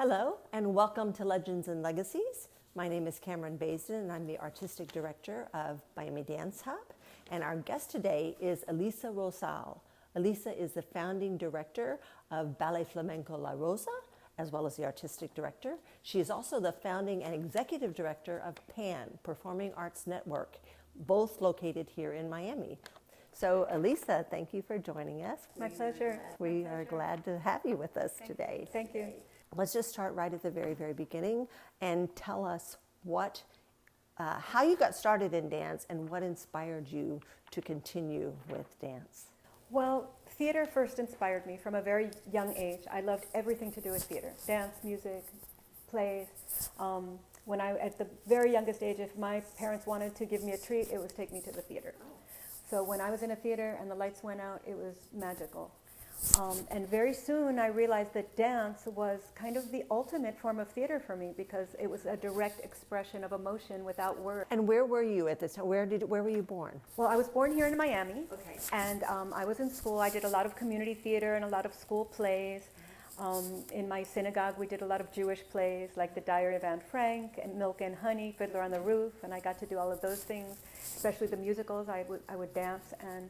Hello, and welcome to Legends and Legacies. My name is Cameron Baisden, and I'm the Artistic Director of Miami Dance Hub. And our guest today is Ilisa Rosal. Ilisa is the founding director of Ballet Flamenco La Rosa, as well as the artistic director. She is also the founding and executive director of PAN, Performing Arts Network, both located here in Miami. So, Ilisa, thank you for joining us. My pleasure. We are glad to have you with us today. Thank you. Let's just start right at the very, very beginning and tell us how you got started in dance and what inspired you to continue with dance. Well, theater first inspired me from a very young age. I loved everything to do with theater, dance, music, plays. At the very youngest age, if my parents wanted to give me a treat, it was take me to the theater. So when I was in a theater and the lights went out, it was magical. And very soon I realized that dance was kind of the ultimate form of theater for me because it was a direct expression of emotion without words. And where were you at this time? Where were you born? Well, I was born here in Miami. Okay. And I was in school. I did a lot of community theater and a lot of school plays. In my synagogue, we did a lot of Jewish plays like The Diary of Anne Frank and Milk and Honey, Fiddler on the Roof, and I got to do all of those things, especially the musicals. I would dance and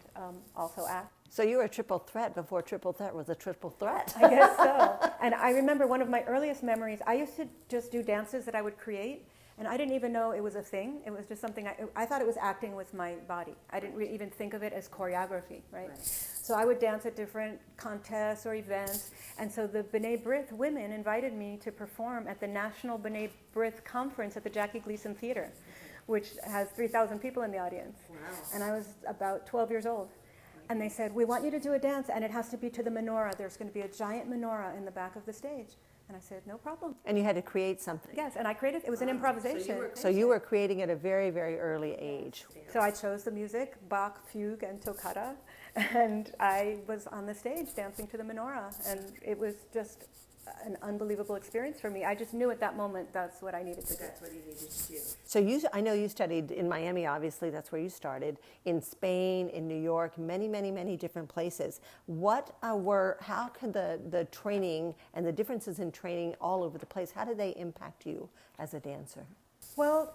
also act. So you were a triple threat before triple threat was a triple threat. I guess so. And I remember one of my earliest memories, I used to just do dances that I would create, and I didn't even know it was a thing. It was just something, I thought it was acting with my body. I didn't even think of it as choreography, right? So I would dance at different contests or events, and so the B'nai B'rith women invited me to perform at the National B'nai B'rith Conference at the Jackie Gleason Theater, which has 3,000 people in the audience. Wow. And I was about 12 years old. And they said, we want you to do a dance, and it has to be to the menorah. There's going to be a giant menorah in the back of the stage. And I said, no problem. And you had to create something. Yes, and I created, it was an improvisation. So you were creating at a very, very early age. So I chose the music, Bach, fugue, and toccata, and I was on the stage dancing to the menorah, and it was just an unbelievable experience for me. I just knew at that moment that's what I needed to do. That's what you needed to do. So I know you studied in Miami, obviously, that's where you started, in Spain, in New York, many, many, many different places. How could the training and the differences in training all over the place, how did they impact you as a dancer? Well,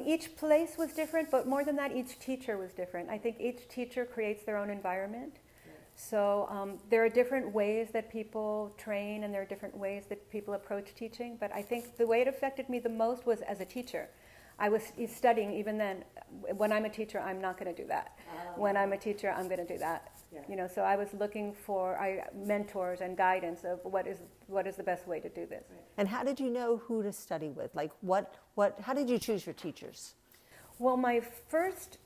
each place was different, but more than that, each teacher was different. I think each teacher creates their own environment. So there are different ways that people train, and there are different ways that people approach teaching. But I think the way it affected me the most was as a teacher. I was studying even then. When I'm a teacher, I'm not going to do that. When I'm a teacher, I'm going to do that. Yeah. So I was looking for mentors and guidance of what is the best way to do this. Right. And how did you know who to study with? Like how did you choose your teachers? Well, my first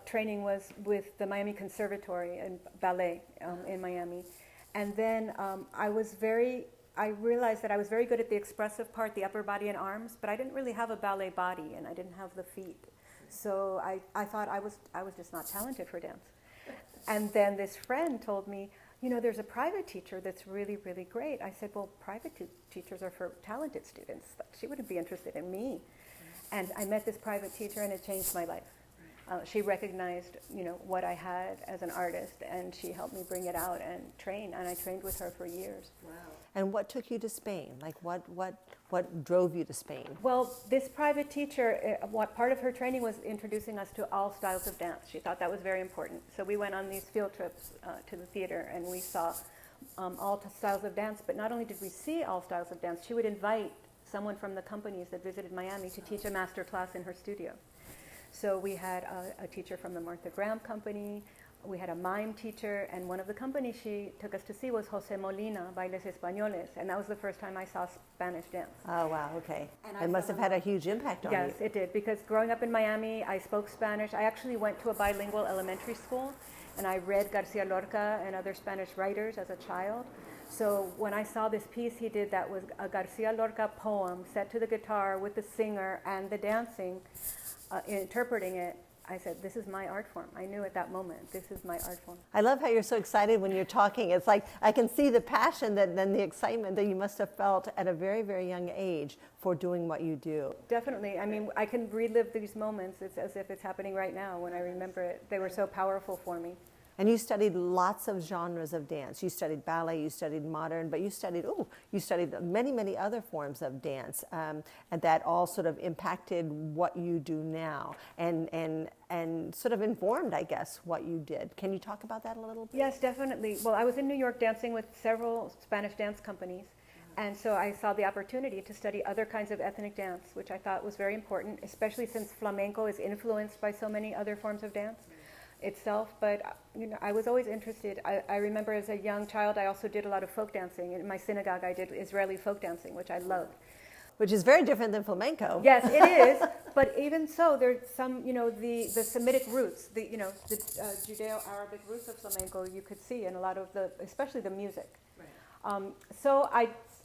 training was with the Miami Conservatory and Ballet in Miami. And then I realized that I was very good at the expressive part, the upper body and arms, but I didn't really have a ballet body, and I didn't have the feet. So I thought I was just not talented for dance. And then this friend told me, there's a private teacher that's really, really great. I said, well, private teachers are for talented students. She wouldn't be interested in me. And I met this private teacher, and it changed my life. She recognized, what I had as an artist, and she helped me bring it out and train. And I trained with her for years. Wow! And what took you to Spain? Like, what drove you to Spain? Well, this private teacher, what part of her training was introducing us to all styles of dance. She thought that was very important. So we went on these field trips to the theater, and we saw all styles of dance. But not only did we see all styles of dance, she would invite someone from the companies that visited Miami to teach a master class in her studio. So we had a teacher from the Martha Graham Company, we had a mime teacher, and one of the companies she took us to see was Jose Molina, Bailes Españoles, and that was the first time I saw Spanish dance. Oh, wow, okay. It must have had a huge impact on you. Yes, it did, because growing up in Miami, I spoke Spanish. I actually went to a bilingual elementary school, and I read Garcia Lorca and other Spanish writers as a child. So when I saw this piece he did that was a Garcia Lorca poem set to the guitar with the singer and the dancing, interpreting it, I said, this is my art form. I knew at that moment, this is my art form. I love how you're so excited when you're talking. It's like I can see the passion and the excitement that you must have felt at a very, very young age for doing what you do. Definitely. I mean, I can relive these moments. It's as if it's happening right now when I remember it. They were so powerful for me. And you studied lots of genres of dance. You studied ballet, you studied modern, but you studied many, many other forms of dance, and that all sort of impacted what you do now, and sort of informed, I guess, what you did. Can you talk about that a little bit? Yes, definitely. Well, I was in New York dancing with several Spanish dance companies, and so I saw the opportunity to study other kinds of ethnic dance, which I thought was very important, especially since flamenco is influenced by so many other forms of dance itself. But I was always interested. I remember as a young child, I also did a lot of folk dancing. In my synagogue, I did Israeli folk dancing, which I loved. Which is very different than flamenco. Yes, it is. But even so, there's some, the Semitic roots, the Judeo-Arabic roots of flamenco you could see in a lot of especially the music. Right. So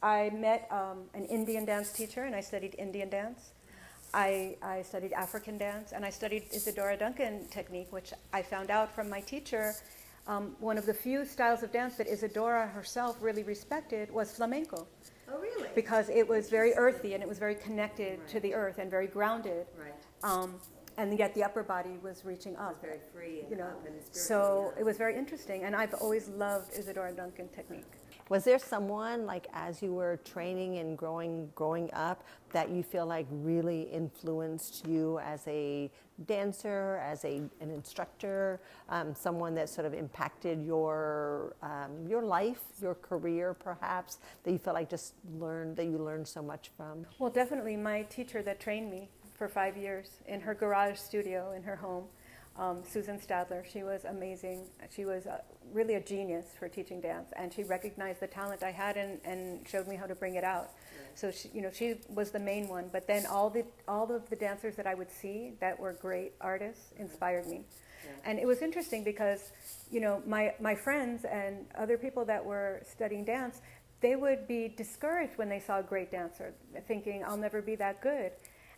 I met an Indian dance teacher, and I studied Indian dance. I studied African dance, and I studied Isadora Duncan technique, which I found out from my teacher. One of the few styles of dance that Isadora herself really respected was flamenco. Oh, really? Because it was very earthy, and it was very connected to the earth and very grounded. Right. And yet the upper body was reaching up. It was very free and up and spiritual. So it was very interesting, and I've always loved Isadora Duncan technique. Was there someone, like, as you were training and growing up, that you feel like really influenced you as a dancer, as an instructor, someone that sort of impacted your life, your career, perhaps, that you feel like you learned so much from? Well, definitely my teacher that trained me for 5 years in her garage studio in her home, Susan Stadler. She was amazing. She was really a genius for teaching dance, and she recognized the talent I had and showed me how to bring it out. Right. So she was the main one. But then all of the dancers that I would see that were great artists inspired me. Yeah. And it was interesting because my friends and other people that were studying dance, they would be discouraged when they saw a great dancer, thinking I'll never be that good.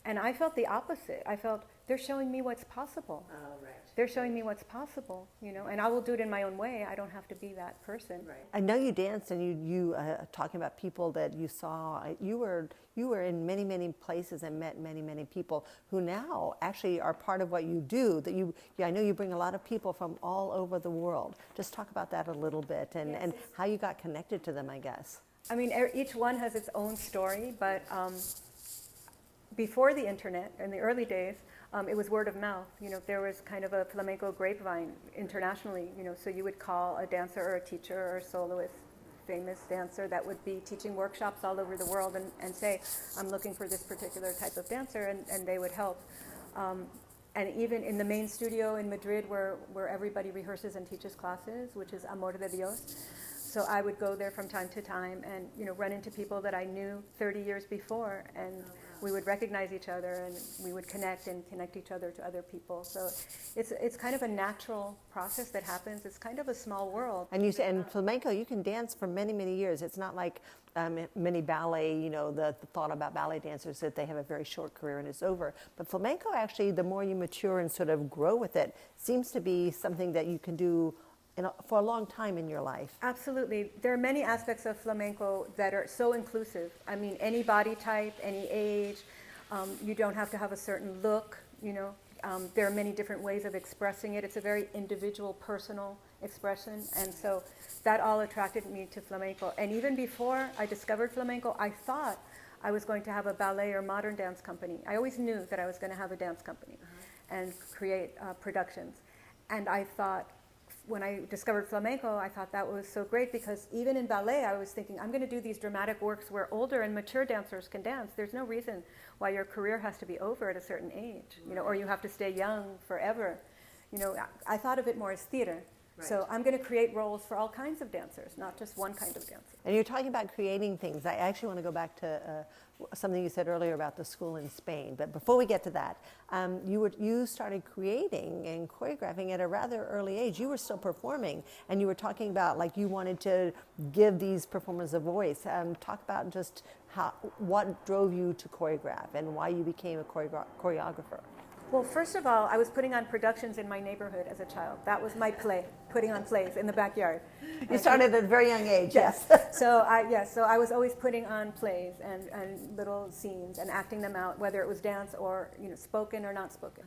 And I felt the opposite. I felt they're showing me what's possible. Oh, right. They're showing me what's possible, and I will do it in my own way. I don't have to be that person. Right. I know you danced, and you talking about people that you saw. You were in many, many places and met many, many people who now actually are part of what you do. I know you bring a lot of people from all over the world. Just talk about that a little bit and how you got connected to them, I guess. I mean, each one has its own story, but before the internet, in the early days, it was word of mouth. There was kind of a flamenco grapevine internationally. So you would call a dancer or a teacher or a soloist, famous dancer that would be teaching workshops all over the world and say, I'm looking for this particular type of dancer, and they would help. And even in the main studio in Madrid where everybody rehearses and teaches classes, which is Amor de Dios. So I would go there from time to time and run into people that I knew 30 years before, and we would recognize each other, and we would connect each other to other people. So it's kind of a natural process that happens. It's kind of a small world. And flamenco, you can dance for many, many years. It's not like many ballet, the thought about ballet dancers that they have a very short career and it's over. But flamenco, actually, the more you mature and sort of grow with it, seems to be something that you can do for a long time in your life. Absolutely. There are many aspects of flamenco that are so inclusive. I mean, any body type, any age. You don't have to have a certain look, There are many different ways of expressing it. It's a very individual, personal expression. And so that all attracted me to flamenco. And even before I discovered flamenco, I thought I was going to have a ballet or modern dance company. I always knew that I was going to have a dance company and create productions. And I thought, when I discovered flamenco, I thought that was so great because even in ballet, I was thinking, I'm going to do these dramatic works where older and mature dancers can dance. There's no reason why your career has to be over at a certain age, or you have to stay young forever. I thought of it more as theater. Right. So I'm going to create roles for all kinds of dancers, not just one kind of dancer. And you're talking about creating things. I actually want to go back to something you said earlier about the school in Spain. But before we get to that, you started creating and choreographing at a rather early age. You were still performing, and you were talking about like you wanted to give these performers a voice. Talk about just what drove you to choreograph and why you became a choreographer. Well, first of all, I was putting on productions in my neighborhood as a child. That was my play, putting on plays in the backyard. You started at a very young age, yes. So I was always putting on plays and little scenes and acting them out, whether it was dance or spoken or not spoken,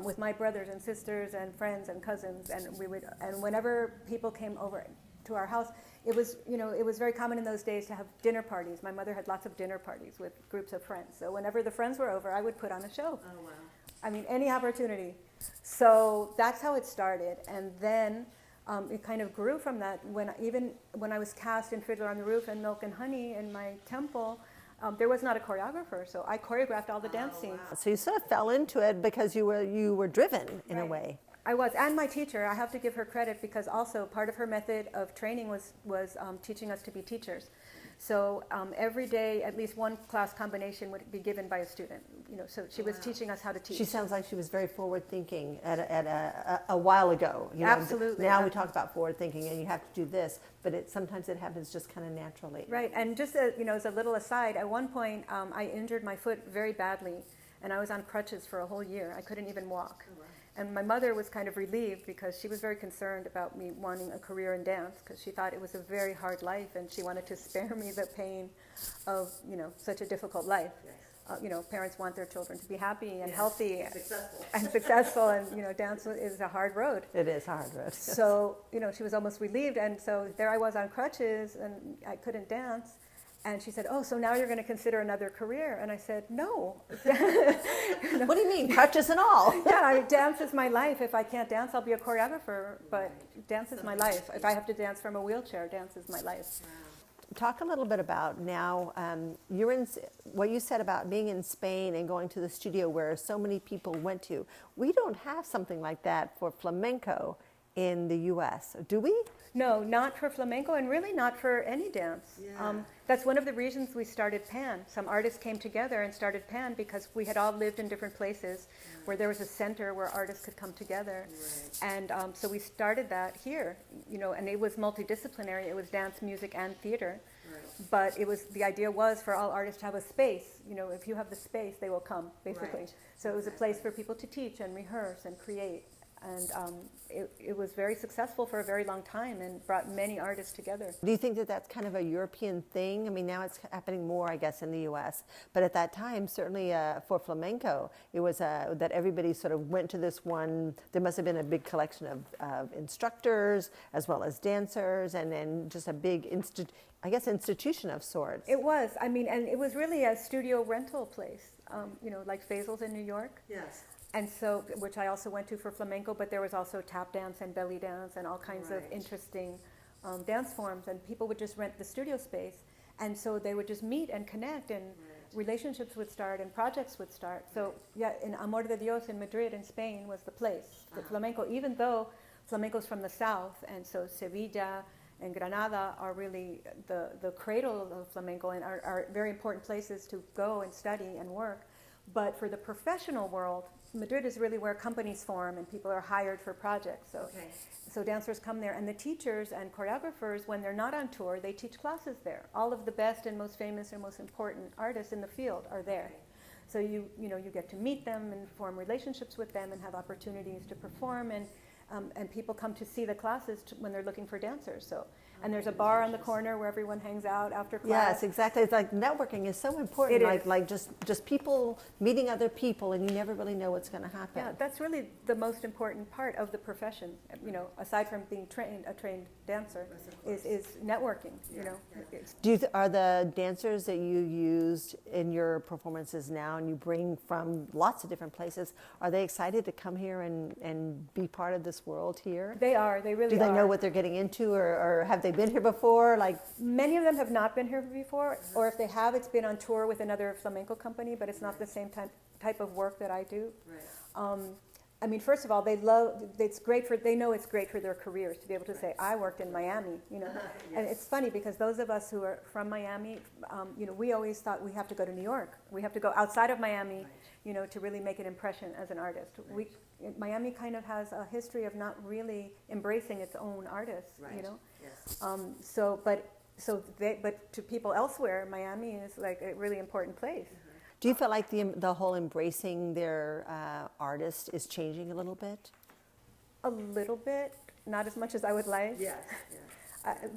with my brothers and sisters and friends and cousins, and whenever people came over to our house, it was very common in those days to have dinner parties. My mother had lots of dinner parties with groups of friends. So whenever the friends were over, I would put on a show. Oh, wow. I mean, any opportunity. So that's how it started. And then it kind of grew from that. When I was cast in Fiddler on the Roof and Milk and Honey in my temple, there was not a choreographer, so I choreographed all the dance scenes. So you sort of fell into it because you were driven in a way. I was, and my teacher, I have to give her credit because also part of her method of training was teaching us to be teachers. So every day, at least one class combination would be given by a student. So she was teaching us how to teach. She sounds like she was very forward thinking at a while ago. Absolutely. Now we talk about forward thinking, and you have to do this, but sometimes it happens just kind of naturally. Right, and just as a little aside, at one point I injured my foot very badly, and I was on crutches for a whole year. I couldn't even walk. Oh, wow. And my mother was kind of relieved because she was very concerned about me wanting a career in dance because she thought it was a very hard life and she wanted to spare me the pain of, such a difficult life. Yes. Parents want their children to be happy and healthy and successful, and dance is a hard road. It is a hard road. So, she was almost relieved, and so there I was on crutches and I couldn't dance. And she said, "Oh, so now you're going to consider another career?" And I said, "No." What do you mean, crutches and all? Yeah, dance is my life. If I can't dance, I'll be a choreographer. But dance is my life. If I have to dance from a wheelchair, dance is my life. Talk a little bit about now. You're in what you said about being in Spain and going to the studio where so many people went to. We don't have something like that for flamenco in the U.S., do we? No, not for flamenco, and really not for any dance. Yeah. That's one of the reasons we started PAN. Some artists came together and started PAN because we had all lived in different places where there was a center where artists could come together. Right. And so we started that here, and it was multidisciplinary. It was dance, music, and theater. Right. But the idea was for all artists to have a space. If you have the space, they will come, basically. Right. So it was a place for people to teach and rehearse and create. And it was very successful for a very long time and brought many artists together. Do you think that that's kind of a European thing? I mean, now it's happening more, I guess, in the U.S. But at that time, certainly for flamenco, it was that everybody sort of went to this one. There must have been a big collection of instructors as well as dancers, and then just a big institution of sorts. It was. I mean, and it was really a studio rental place, like Faisal's in New York. Yes. And so, which I also went to for flamenco, but there was also tap dance and belly dance and all kinds of interesting dance forms, and people would just rent the studio space, and so they would just meet and connect, and relationships would start and projects would start. So in Amor de Dios in Madrid in Spain was the place for flamenco, even though flamenco's from the south, and so Sevilla and Granada are really the cradle of flamenco and are very important places to go and study and work. But for the professional world, Madrid is really where companies form and people are hired for projects. So dancers come there, and the teachers and choreographers, when they're not on tour, they teach classes there. All of the best and most famous and most important artists in the field are there. So you get to meet them and form relationships with them and have opportunities to perform, and people come to see the classes when they're looking for dancers. So. And there's a bar on the corner where everyone hangs out after class. Yes, exactly. It's like networking is so important. It is. Like just people meeting other people, and you never really know what's going to happen. Yeah, that's really the most important part of the profession. Aside from being a trained dancer, is networking. Are the dancers that you used in your performances now, and you bring from lots of different places, are they excited to come here and be part of this world here? They are. They really are. Do they know what they're getting into, or have they been here before? Many of them have not been here before, or if they have, it's been on tour with another flamenco company, but it's not the same type of work that I do. Right. I mean, first of all, they know it's great for their careers to be able to say, I worked in Miami, Yes. And it's funny because those of us who are from Miami, we always thought we have to go to New York. We have to go outside of Miami, to really make an impression as an artist. Right. Miami kind of has a history of not really embracing its own artists, Yes. But to people elsewhere, Miami is like a really important place. Do you feel like the whole embracing their artist is changing a little bit? A little bit, not as much as I would like. Yes.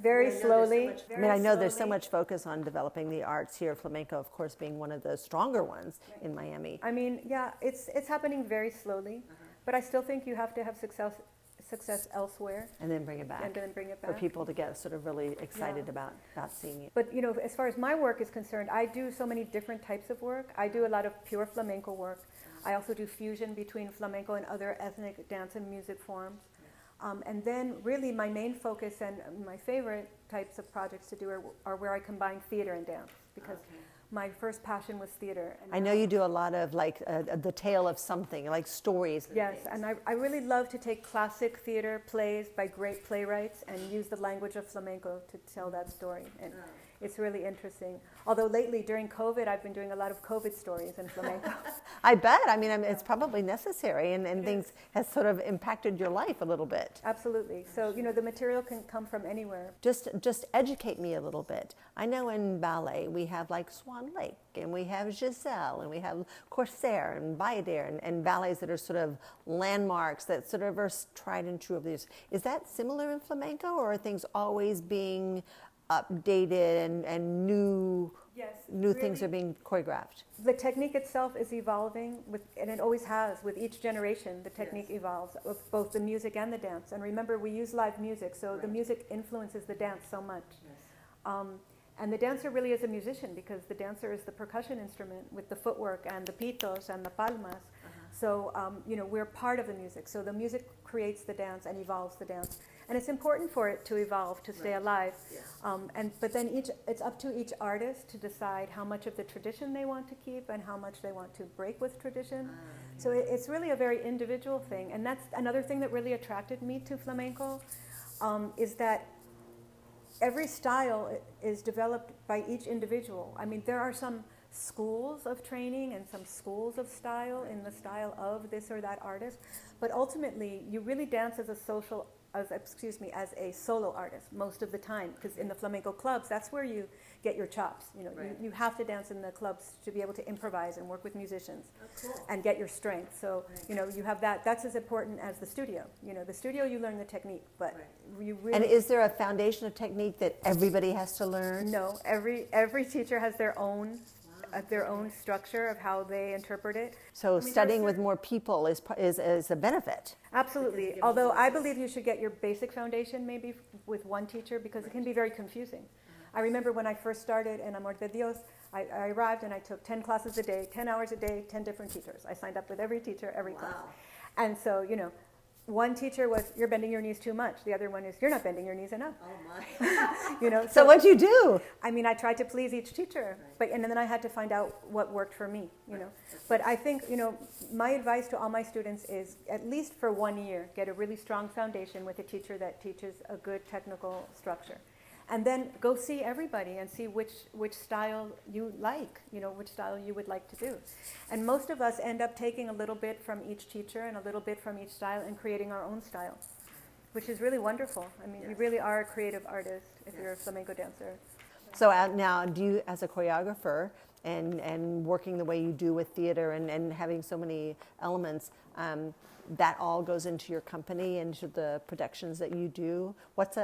Very slowly. I mean, I know there's so much focus on developing the arts here, flamenco, of course, being one of the stronger ones in Miami. I mean, yeah, it's happening very slowly, but I still think you have to have success elsewhere. And then bring it back. And then bring it back. For people to get sort of really excited about seeing it. But, you know, as far as my work is concerned, I do so many different types of work. I do a lot of pure flamenco work. I also do fusion between flamenco and other ethnic dance and music forms. And then really my main focus and my favorite types of projects to do are where I combine theater and dance, because my first passion was theater. And I know you do a lot of like the tale of something, like stories. Yes, and I really love to take classic theater plays by great playwrights and use the language of flamenco to tell that story. And it's really interesting. Although lately, during COVID, I've been doing a lot of COVID stories in flamenco. I bet. I mean, it's probably necessary, and things has sort of impacted your life a little bit. Absolutely. So, you know, the material can come from anywhere. Just educate me a little bit. I know in ballet we have like Swan Lake, and we have Giselle, and we have Corsair and Bayadere, and ballets that are sort of landmarks that sort of are tried and true of these. Is that similar in flamenco, or are things always being updated and new really, things are being choreographed? The technique itself is evolving, and it always has. With each generation, the technique evolves, of both the music and the dance. And remember, we use live music, so the music influences the dance so much. And the dancer really is a musician, because the dancer is the percussion instrument with the footwork and the pitos and the palmas. So, you know, we're part of the music. So the music creates the dance and evolves the dance. And it's important for it to evolve, to stay alive. But then it's up to each artist to decide how much of the tradition they want to keep and how much they want to break with tradition. So it's really a very individual thing. And that's another thing that really attracted me to flamenco, is that every style is developed by each individual. I mean, there are some schools of training and some schools of style in the style of this or that artist, but ultimately you really dance as a solo artist most of the time, because in the flamenco clubs, that's where you get your chops. You know, you have to dance in the clubs to be able to improvise and work with musicians and get your strength. So, you know, you have that's as important as the studio. You know, the studio, you learn the technique, but you really... And is there a foundation of technique that everybody has to learn? No, every teacher has their own structure of how they interpret it. So studying with more people is a benefit. Absolutely. Although I believe you should get your basic foundation maybe with one teacher, because it can be very confusing. I remember when I first started in Amor de Dios, I arrived and I took 10 classes a day, 10 hours a day, 10 different teachers. I signed up with every teacher, every class. And so, you know, one teacher was, you're bending your knees too much. The other one is, you're not bending your knees enough. Oh my. You know. So what'd you do? I mean, I tried to please each teacher, and then I had to find out what worked for me, you know. But I think, you know, my advice to all my students is, at least for 1 year, get a really strong foundation with a teacher that teaches a good technical structure. And then go see everybody and see which style you like, you know, which style you would like to do. And most of us end up taking a little bit from each teacher and a little bit from each style and creating our own style, which is really wonderful. I mean, you really are a creative artist if you're a flamenco dancer. So now, do you, as a choreographer, and working the way you do with theater and having so many elements, that all goes into your company, into the productions that you do? What's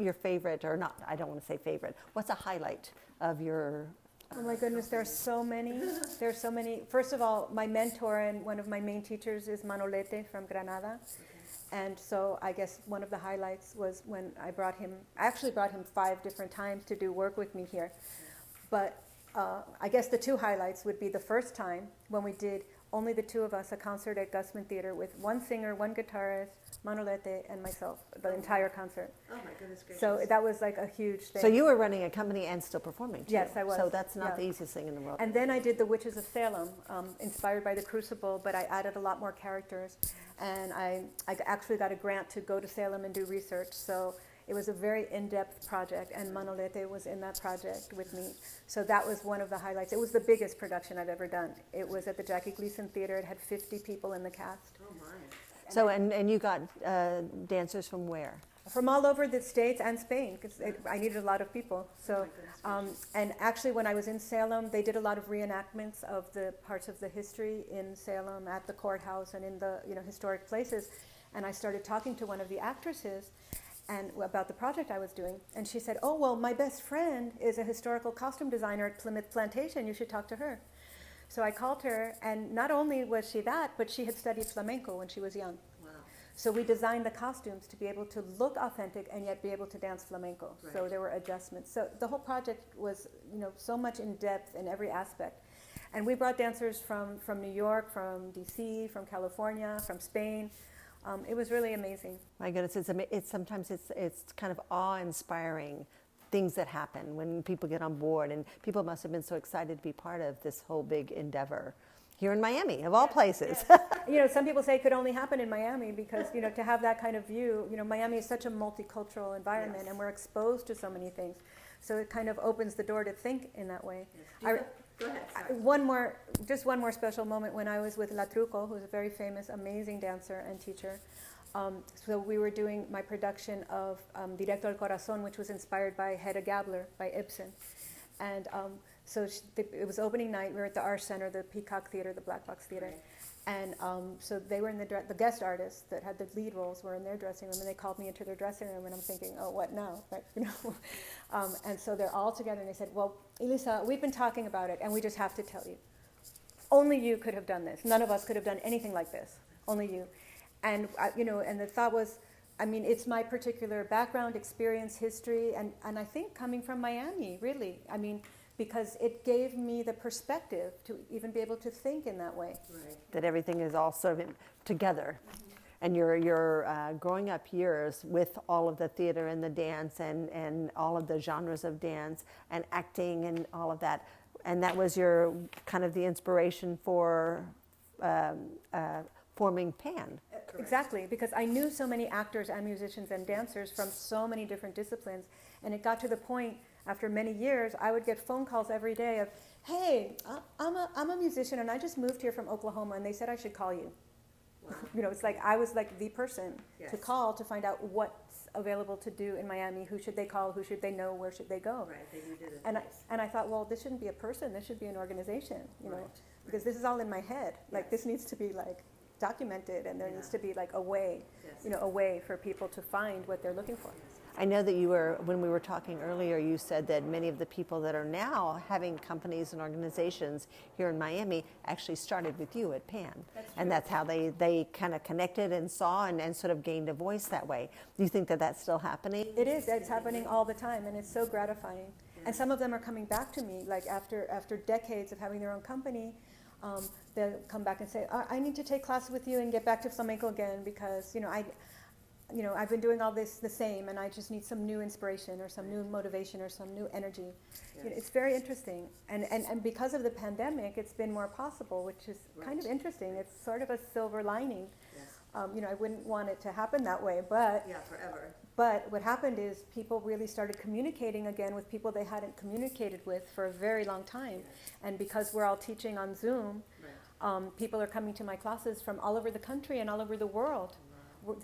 your favorite, or not, I don't want to say favorite, what's a highlight of your... Oh my goodness, there are so many. There's so many. First of all, my mentor and one of my main teachers is Manolete from Granada. And so I guess one of the highlights was when I actually brought him 5 different times to do work with me here. But I guess the 2 highlights would be the first time when we did only the 2 of us, a concert at Gusman Theater with 1 singer, 1 guitarist, Manolete, and myself, the entire concert. Oh my goodness gracious. So that was like a huge thing. So you were running a company and still performing too. Yes, I was. So that's not the easiest thing in the world. And then I did The Witches of Salem, inspired by the Crucible, but I added a lot more characters. And I actually got a grant to go to Salem and do research. So it was a very in-depth project, and Manolete was in that project with me. So that was one of the highlights. It was the biggest production I've ever done. It was at the Jackie Gleason Theater. It had 50 people in the cast. Oh my. So, and you got dancers from where? From all over the States and Spain, because I needed a lot of people. So, and actually when I was in Salem, they did a lot of reenactments of the parts of the history in Salem at the courthouse and in the historic places. And I started talking to one of the actresses and about the project I was doing. And she said, oh, well, my best friend is a historical costume designer at Plymouth Plantation. You should talk to her. So I called her, and not only was she that, but she had studied flamenco when she was young. So we designed the costumes to be able to look authentic and yet be able to dance flamenco. Right. So there were adjustments. So the whole project was, so much in depth in every aspect. And we brought dancers from New York, from DC, from California, from Spain. It was really amazing. My goodness, it's sometimes it's kind of awe-inspiring things that happen when people get on board, and people must have been so excited to be part of this whole big endeavor. Here in Miami, of all places. Yes. Some people say it could only happen in Miami because, to have that kind of view, Miami is such a multicultural environment, yes. And we're exposed to so many things. So it kind of opens the door to think in that way. Yes. Go ahead. One more special moment when I was with La Truco, who's a very famous, amazing dancer and teacher. So we were doing my production of Directo al Corazón, which was inspired by Hedda Gabler, by Ibsen. And so it was opening night. We were at the Arts Center, the Peacock Theater, the Black Box Theater. Right. And so they were in the guest artists that had the lead roles were in their dressing room, and they called me into their dressing room, and I'm thinking, oh, what now? Right, and so they're all together, and they said, well, Ilisa, we've been talking about it, and we just have to tell you. Only you could have done this. None of us could have done anything like this. Only you. And, and the thought was, it's my particular background, experience, history, and I think coming from Miami, really. Because it gave me the perspective to even be able to think in that way. Right. That everything is all sort of together. Mm-hmm. And your growing up years with all of the theater and the dance and all of the genres of dance and acting and all of that. And that was your kind of the inspiration for forming PAN. Exactly, because I knew so many actors and musicians and dancers from so many different disciplines. And it got to the point, after many years, I would get phone calls every day of, hey, I'm a musician and I just moved here from Oklahoma and they said I should call you. Wow. It's like I was like the person to call to find out what's available to do in Miami. Who should they call? Who should they know? Where should they go? Right, they did it. And I thought, well, this shouldn't be a person. This should be an organization, because this is all in my head. Like this needs to be like documented, and there needs to be like a way, a way for people to find what they're looking for. I know that when we were talking earlier, you said that many of the people that are now having companies and organizations here in Miami actually started with you at PAN. And that's how they kind of connected and saw and sort of gained a voice that way. Do you think that that's still happening? It is. It's happening all the time, and it's so gratifying. Yeah. And some of them are coming back to me, like after decades of having their own company, they'll come back and say, I need to take classes with you and get back to flamenco again because, I've been doing all this the same, and I just need some new inspiration or some new motivation or some new energy. Yes. It's very interesting. And because of the pandemic, it's been more possible, which is kind of interesting. It's sort of a silver lining. Yes. I wouldn't want it to happen that way, but forever. But what happened is people really started communicating again with people they hadn't communicated with for a very long time. Yes. And because we're all teaching on Zoom, people are coming to my classes from all over the country and all over the world.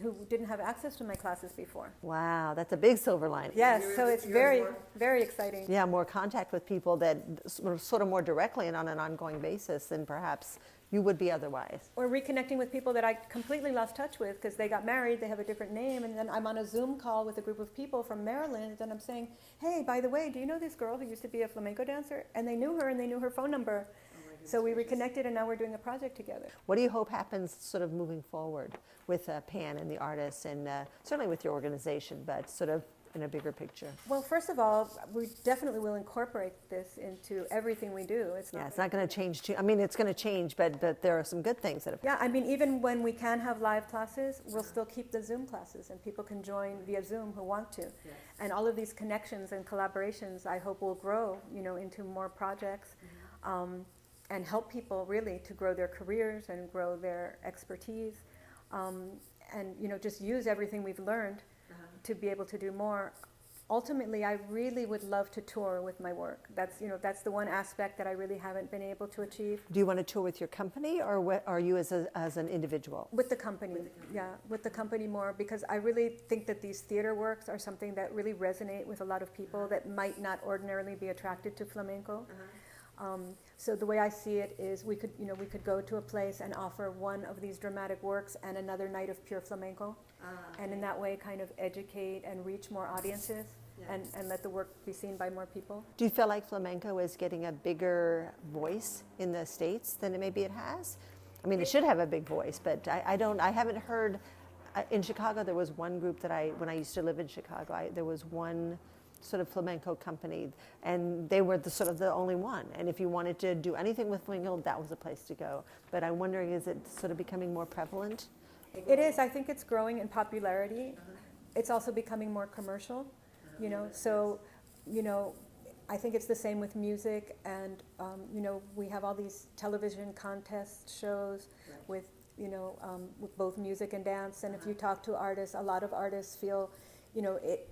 Who didn't have access to my classes before. Wow, that's a big silver lining. Yes, so it's very, very exciting. Yeah, more contact with people that sort of more directly and on an ongoing basis than perhaps you would be otherwise. Or reconnecting with people that I completely lost touch with because they got married, they have a different name, and then I'm on a Zoom call with a group of people from Maryland, and I'm saying, hey, by the way, do you know this girl who used to be a flamenco dancer? And they knew her, and they knew her phone number. So we reconnected, and now we're doing a project together. What do you hope happens sort of moving forward with PAN and the artists, and certainly with your organization, but sort of in a bigger picture? Well, first of all, we definitely will incorporate this into everything we do. It's not going to change. It's going to change, but there are some good things that have. Yeah, even when we can have live classes, we'll still keep the Zoom classes, and people can join via Zoom who want to. Yes. And all of these connections and collaborations, I hope, will grow, into more projects. Mm-hmm. And help people really to grow their careers and grow their expertise, and just use everything we've learned to be able to do more. ultimately, I really would love to tour with my work. That's the one aspect that I really haven't been able to achieve. Do you want to tour with your company, or what, are you as an individual? With the company, yeah, with the company more, because I really think that these theater works are something that really resonate with a lot of people that might not ordinarily be attracted to flamenco. So the way I see it is we could go to a place and offer one of these dramatic works and another night of pure flamenco, and in that way kind of educate and reach more audiences, and let the work be seen by more people. Do you feel like flamenco is getting a bigger voice in the States than maybe it has? I mean, it should have a big voice, but I haven't heard. In Chicago, there was one group that when I used to live in Chicago, there was one sort of flamenco company, and they were the only one. And if you wanted to do anything with flamenco, that was the place to go. But I'm wondering, is it sort of becoming more prevalent? It is. I think it's growing in popularity. It's also becoming more commercial, So, I think it's the same with music, and we have all these television contest shows with both music and dance. And if you talk to artists, a lot of artists feel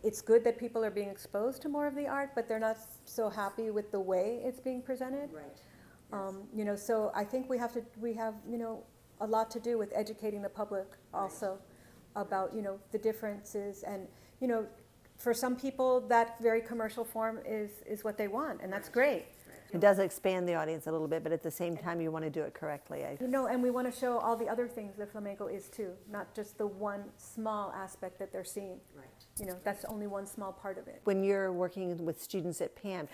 it's good that people are being exposed to more of the art, but they're not so happy with the way it's being presented. Right. So I think we have a lot to do with educating the public also about the differences, and for some people that very commercial form is what they want, and that's great. It does expand the audience a little bit, but at the same time, you want to do it correctly. And we want to show all the other things that flamenco is too, not just the one small aspect that they're seeing. Right. That's only one small part of it. When you're working with students at PAN,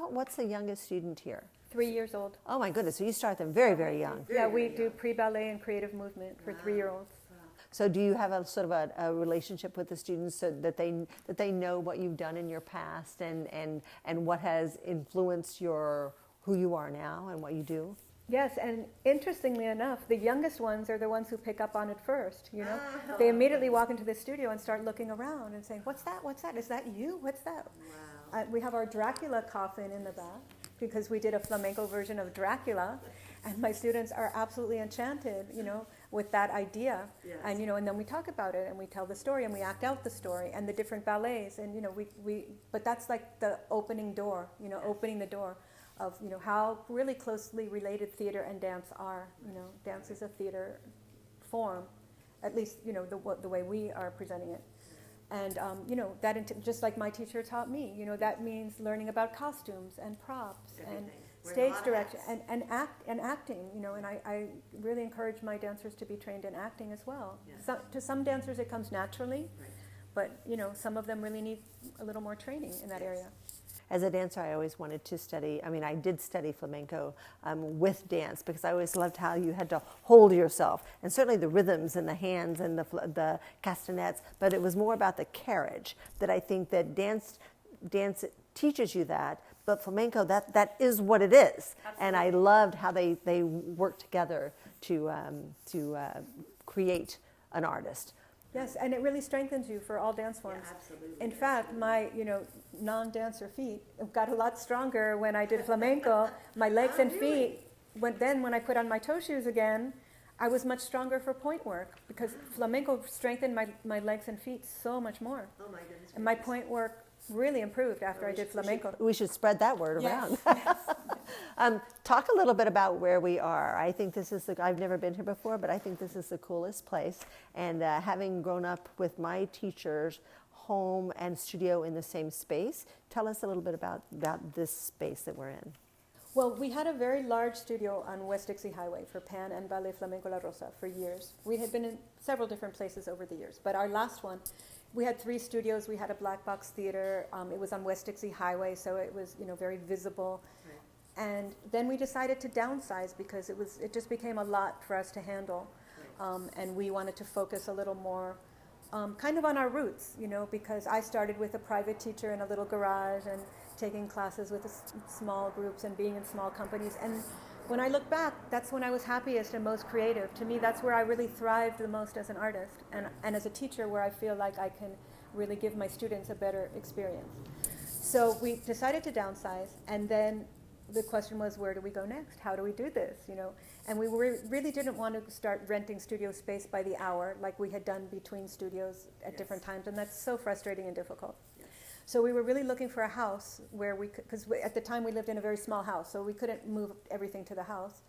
what's the youngest student here? 3 years old. Oh my goodness! So you start them very, very young. Yeah, we do pre-ballet and creative movement for 3-year-olds. So do you have a sort of a relationship with the students so that they know what you've done in your past and what has influenced who you are now and what you do? Yes, and interestingly enough, the youngest ones are the ones who pick up on it first, They immediately walk into the studio and start looking around and saying, "What's that? What's that? Is that you? What's that?" Wow. We have our Dracula coffin in the back because we did a flamenco version of Dracula, and my students are absolutely enchanted, with that idea. Yes. And then we talk about it and we tell the story and we act out the story and the different ballets, and but that's like the opening door, opening the door of how really closely related theater and dance are. Dance is a theater form, at least the way we are presenting it. And that just like my teacher taught me, that means learning about costumes and props and stage direction and acting, and I really encourage my dancers to be trained in acting as well. Yeah. To some dancers it comes naturally, but some of them really need a little more training in that area. As a dancer, I always wanted to study. I mean, I did study flamenco with dance because I always loved how you had to hold yourself, and certainly the rhythms and the hands and the castanets. But it was more about the carriage that I think that dance teaches you that. But flamenco, that is what it is. Absolutely. And I loved how they worked together to create an artist. Yes, and it really strengthens you for all dance forms. Yeah, absolutely. In fact, my non-dancer feet got a lot stronger when I did flamenco. My legs and feet, when I put on my toe shoes again, I was much stronger for point work because flamenco strengthened my legs and feet so much more. Oh my goodness. And my point work really improved after I did flamenco. We should spread that word around. Yes. Talk a little bit about where we are. I think I've never been here before, but I think this is the coolest place. And having grown up with my teachers, home and studio in the same space, tell us a little bit about this space that we're in. Well, we had a very large studio on West Dixie Highway for Pan and Ballet Flamenco La Rosa for years. We had been in several different places over the years, but our last one, we had 3 studios. We had a black box theater. It was on West Dixie Highway, so it was very visible. Right. And then we decided to downsize because it just became a lot for us to handle, right. And we wanted to focus a little more, kind of on our roots, because I started with a private teacher in a little garage and taking classes with small groups and being in small companies. And when I look back, that's when I was happiest and most creative. To me, that's where I really thrived the most as an artist and as a teacher, where I feel like I can really give my students a better experience. So we decided to downsize, and then the question was, where do we go next? How do we do this? And we really didn't want to start renting studio space by the hour like we had done between studios at different times, and that's so frustrating and difficult. Yes. So we were really looking for a house where we could, because at the time we lived in a very small house, so we couldn't move everything to the house.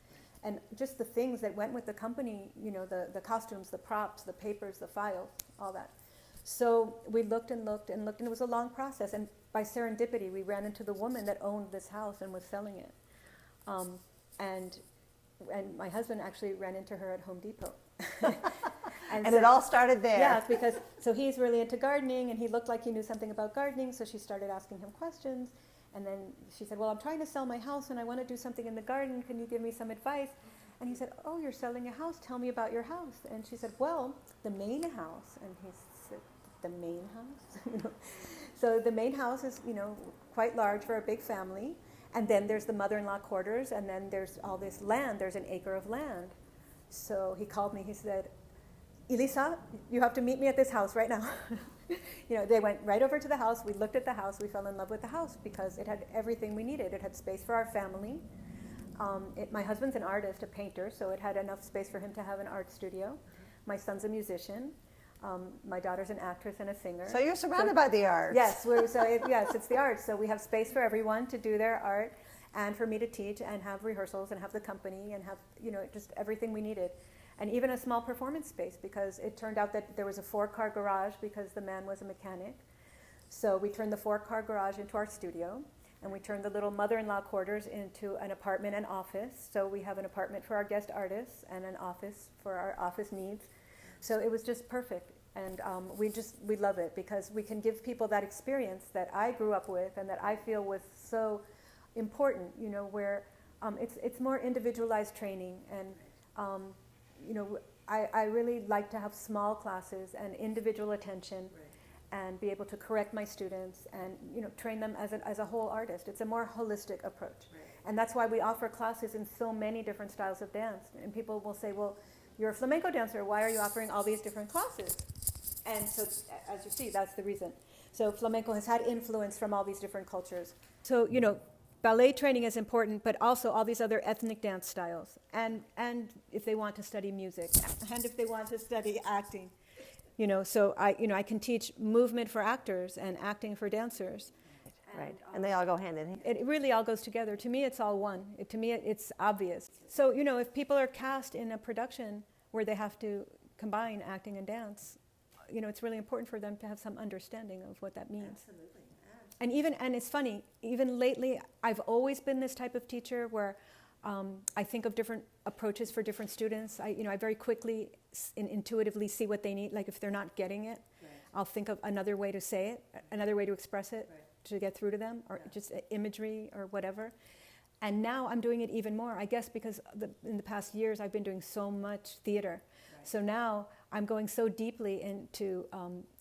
And just the things that went with the company, you know, the costumes, the props, the papers, the files, all that. So we looked and looked and looked, and it was a long process. And by serendipity, we ran into the woman that owned this house and was selling it. And my husband actually ran into her at Home Depot. And so, it all started there. yeah, because so he's really into gardening, and he looked like he knew something about gardening, so she started asking him questions. And then she said, well, I'm trying to sell my house, and I want to do something in the garden. Can you give me some advice? And he said, oh, you're selling a house. Tell me about your house. And she said, well, the main house. And he said, the main house? You know? So the main house is, you know, quite large for a big family. And then there's the mother-in-law quarters, and then there's all this land. There's an acre of land. So he called me. He said, Ilisa, you have to meet me at this house right now. You know, they went right over to the house. We looked at the house. We fell in love with the house because it had everything we needed. It had space for our family. My husband's an artist, a painter, so it had enough space for him to have an art studio. My son's a musician. My daughter's an actress and a singer. So you're surrounded by the arts. Yes, yes, it's the arts. So we have space for everyone to do their art, and for me to teach and have rehearsals and have the company and have, you know, just everything we needed. And even a small performance space, because it turned out that there was a 4-car garage because the man was a mechanic. So we turned the 4-car garage into our studio, and we turned the little mother-in-law quarters into an apartment and office. So we have an apartment for our guest artists and an office for our office needs. So it was just perfect. And we love it because we can give people that experience that I grew up with and that I feel was so important, you know, where it's more individualized training. And you know, I really like to have small classes and individual attention, and be able to correct my students and, you know, train them as a whole artist. It's a more holistic approach. And that's why we offer classes in so many different styles of dance. And people will say, well, you're a flamenco dancer, why are you offering all these different classes? And so, as you see, that's the reason. So flamenco has had influence from all these different cultures. So, you know, ballet training is important, but also all these other ethnic dance styles. And if they want to study music, and if they want to study acting. You know, so I can teach movement for actors and acting for dancers. Right, and they all go hand in hand. It really all goes together. To me, it's all one. To me, it's obvious. So, you know, if people are cast in a production where they have to combine acting and dance, you know, it's really important for them to have some understanding of what that means. Absolutely. And it's funny, even lately, I've always been this type of teacher where I think of different approaches for different students. I very quickly intuitively see what they need. Like if they're not getting it, I'll think of another way to say it, another way to express it, to get through to them, or just imagery or whatever. And now I'm doing it even more, I guess, because in the past years I've been doing so much theater. So now I'm going so deeply into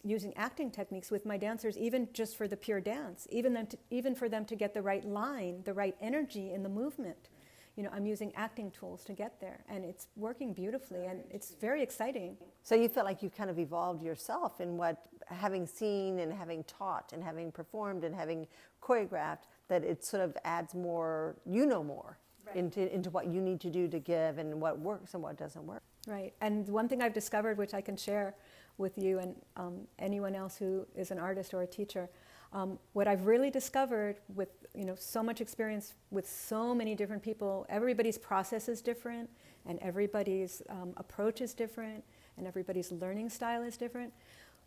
using acting techniques with my dancers, even just for the pure dance, even for them to get the right line, the right energy in the movement. You know, I'm using acting tools to get there, and it's working beautifully, and it's very exciting. So you feel like you've kind of evolved yourself in what, having seen and having taught and having performed and having choreographed, that it sort of adds more, you know, more into what you need to do to give and what works and what doesn't work. Right, and one thing I've discovered, which I can share with you and anyone else who is an artist or a teacher, what I've really discovered with, you know, so much experience with so many different people, everybody's process is different, and everybody's approach is different, and everybody's learning style is different.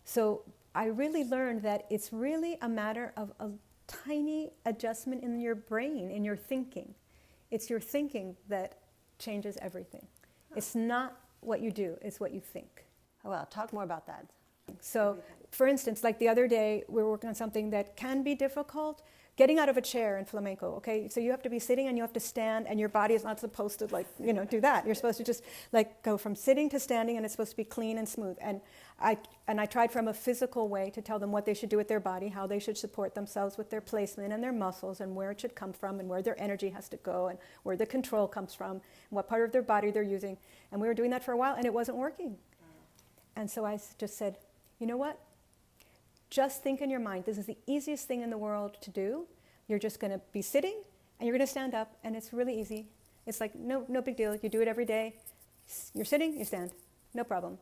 So I really learned that it's really a matter of a tiny adjustment in your brain, in your thinking. It's your thinking that changes everything. It's not what you do, it's what you think. Oh, well, talk more about that. So, for instance, like the other day, we were working on something that can be difficult, getting out of a chair in flamenco, okay? So you have to be sitting and you have to stand, and your body is not supposed to, like, you know, do that. You're supposed to just, like, go from sitting to standing, and it's supposed to be clean and smooth. And I tried from a physical way to tell them what they should do with their body, how they should support themselves with their placement and their muscles, and where it should come from, and where their energy has to go, and where the control comes from, and what part of their body they're using. And we were doing that for a while, and it wasn't working. And so I just said, you know what? Just think in your mind, this is the easiest thing in the world to do. You're just going to be sitting, and you're going to stand up, and it's really easy. It's like, no big deal. You do it every day. You're sitting, you stand. No problem.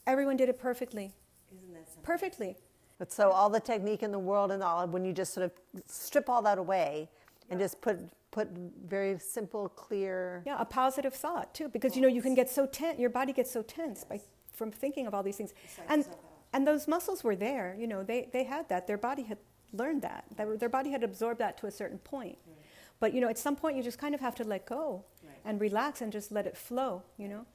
Everyone did it perfectly. Isn't that something? Perfectly. But so all the technique in the world and all, when you just sort of strip all that away and just put very simple, clear. Yeah, a positive thought too, because you can get so tense, your body gets so tense from thinking of all these things. And those muscles were there, they had that. Their body had learned that. Their body had absorbed that to a certain point. Right. But, at some point you just kind of have to let go and relax and just let it flow,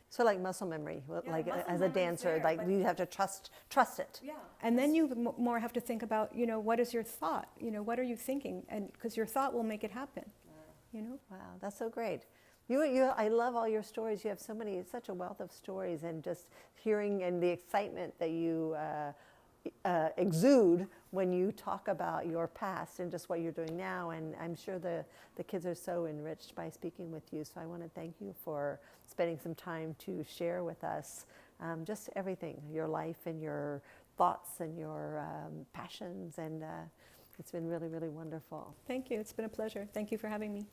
So like muscle memory, like as a dancer, like you have to trust it. Yeah. And then you more have to think about, what is your thought? What are you thinking? And because your thought will make it happen, Wow, that's so great. I love all your stories. You have such a wealth of stories, and just hearing and the excitement that you exude when you talk about your past and just what you're doing now. And I'm sure the kids are so enriched by speaking with you. So I want to thank you for spending some time to share with us just everything, your life and your thoughts and your passions. And it's been really, really wonderful. Thank you. It's been a pleasure. Thank you for having me.